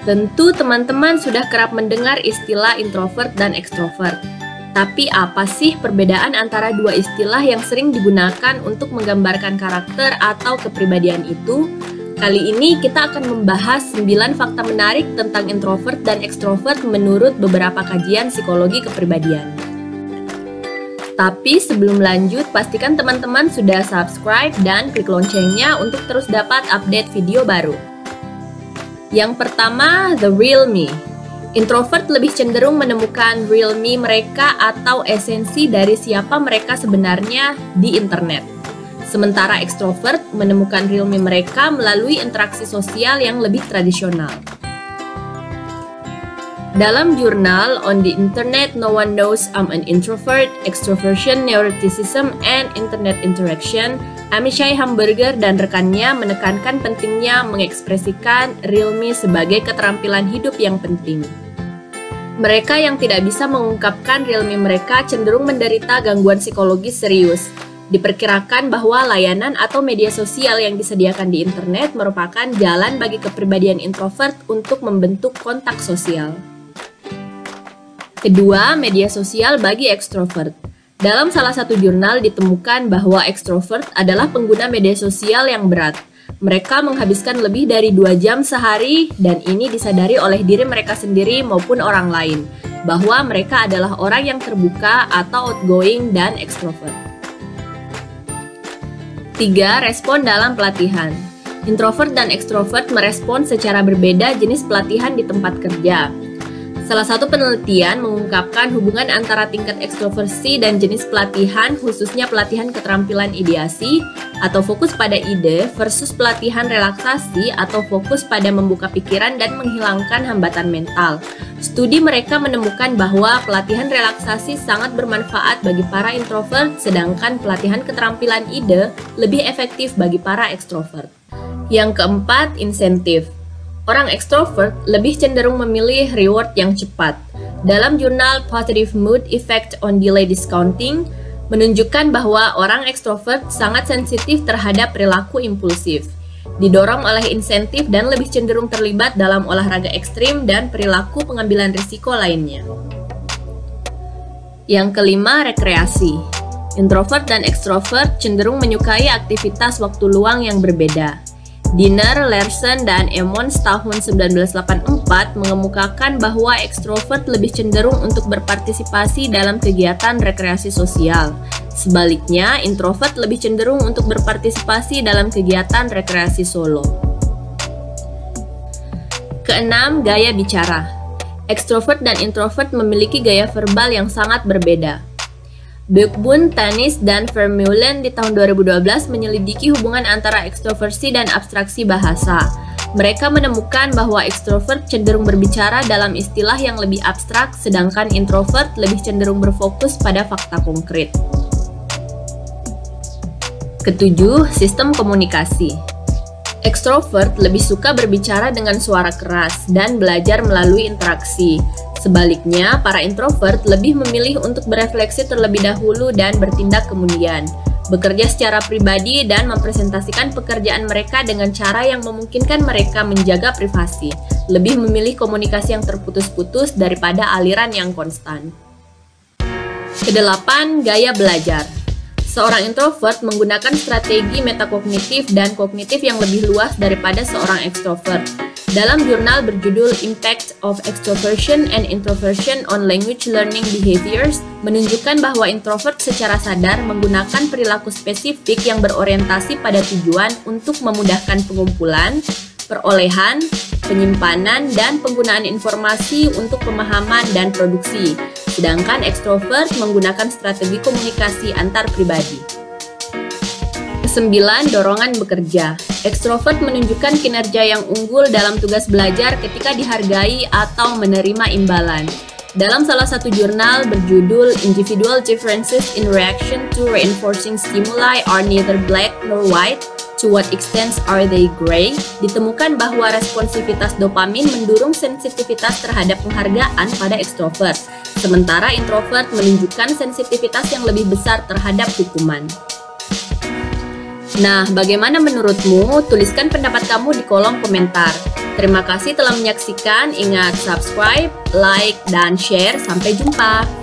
Tentu teman-teman sudah kerap mendengar istilah introvert dan extrovert. Tapi apa sih perbedaan antara dua istilah yang sering digunakan untuk menggambarkan karakter atau kepribadian itu? Kali ini kita akan membahas 9 fakta menarik tentang introvert dan extrovert menurut beberapa kajian psikologi kepribadian. Tapi sebelum lanjut, pastikan teman-teman sudah subscribe dan klik loncengnya untuk terus dapat update video baru. Yang pertama, the real me. Introvert lebih cenderung menemukan real me mereka atau esensi dari siapa mereka sebenarnya di internet. Sementara extrovert menemukan real me mereka melalui interaksi sosial yang lebih tradisional. Dalam jurnal On the Internet No One Knows I'm an Introvert, Extroversion, Neuroticism, and Internet Interaction, Amichai Hamburger dan rekannya menekankan pentingnya mengekspresikan real me sebagai keterampilan hidup yang penting. Mereka yang tidak bisa mengungkapkan real me mereka cenderung menderita gangguan psikologis serius. Diperkirakan bahwa layanan atau media sosial yang disediakan di internet merupakan jalan bagi kepribadian introvert untuk membentuk kontak sosial. Kedua, media sosial bagi ekstrovert. Dalam salah satu jurnal ditemukan bahwa ekstrovert adalah pengguna media sosial yang berat. Mereka menghabiskan lebih dari 2 jam sehari dan ini disadari oleh diri mereka sendiri maupun orang lain, bahwa mereka adalah orang yang terbuka atau outgoing dan ekstrovert. 3. Respon dalam pelatihan. Introvert dan ekstrovert merespon secara berbeda jenis pelatihan di tempat kerja. Salah satu penelitian mengungkapkan hubungan antara tingkat ekstroversi dan jenis pelatihan, khususnya pelatihan keterampilan ideasi atau fokus pada ide versus pelatihan relaksasi atau fokus pada membuka pikiran dan menghilangkan hambatan mental. Studi mereka menemukan bahwa pelatihan relaksasi sangat bermanfaat bagi para introvert, sedangkan pelatihan keterampilan ide lebih efektif bagi para ekstrovert. Yang keempat, insentif. Orang ekstrovert lebih cenderung memilih reward yang cepat. Dalam jurnal Positive Mood Effect on Delay Discounting, menunjukkan bahwa orang ekstrovert sangat sensitif terhadap perilaku impulsif, didorong oleh insentif dan lebih cenderung terlibat dalam olahraga ekstrim dan perilaku pengambilan risiko lainnya. Yang kelima, rekreasi. Introvert dan ekstrovert cenderung menyukai aktivitas waktu luang yang berbeda. Dinner, Larson, dan Emmons tahun 1984 mengemukakan bahwa ekstrovert lebih cenderung untuk berpartisipasi dalam kegiatan rekreasi sosial. Sebaliknya, introvert lebih cenderung untuk berpartisipasi dalam kegiatan rekreasi solo. Keenam, gaya bicara. Ekstrovert dan introvert memiliki gaya verbal yang sangat berbeda. Buchbund, Tanis, dan Vermeulen di tahun 2012 menyelidiki hubungan antara ekstroversi dan abstraksi bahasa. Mereka menemukan bahwa ekstrovert cenderung berbicara dalam istilah yang lebih abstrak, sedangkan introvert lebih cenderung berfokus pada fakta konkret. Ketujuh, sistem komunikasi. Ekstrovert lebih suka berbicara dengan suara keras dan belajar melalui interaksi. Sebaliknya, para introvert lebih memilih untuk berefleksi terlebih dahulu dan bertindak kemudian, bekerja secara pribadi dan mempresentasikan pekerjaan mereka dengan cara yang memungkinkan mereka menjaga privasi, lebih memilih komunikasi yang terputus-putus daripada aliran yang konstan. Kedelapan, gaya belajar. Seorang introvert menggunakan strategi metakognitif dan kognitif yang lebih luas daripada seorang ekstrovert. Dalam jurnal berjudul Impact of Extroversion and Introversion on Language Learning Behaviors, menunjukkan bahwa introvert secara sadar menggunakan perilaku spesifik yang berorientasi pada tujuan untuk memudahkan pengumpulan, perolehan, penyimpanan, dan penggunaan informasi untuk pemahaman dan produksi. Sedangkan ekstrovert menggunakan strategi komunikasi antar pribadi. Kesembilan, dorongan bekerja. Ekstrovert menunjukkan kinerja yang unggul dalam tugas belajar ketika dihargai atau menerima imbalan. Dalam salah satu jurnal berjudul Individual Differences in Reaction to Reinforcing Stimuli Are Neither Black Nor White, To What Extent Are They Gray, ditemukan bahwa responsivitas dopamin mendorong sensitivitas terhadap penghargaan pada ekstrovert, sementara introvert menunjukkan sensitivitas yang lebih besar terhadap hukuman. Nah, bagaimana menurutmu? Tuliskan pendapat kamu di kolom komentar. Terima kasih telah menyaksikan. Ingat subscribe, like, dan share. Sampai jumpa.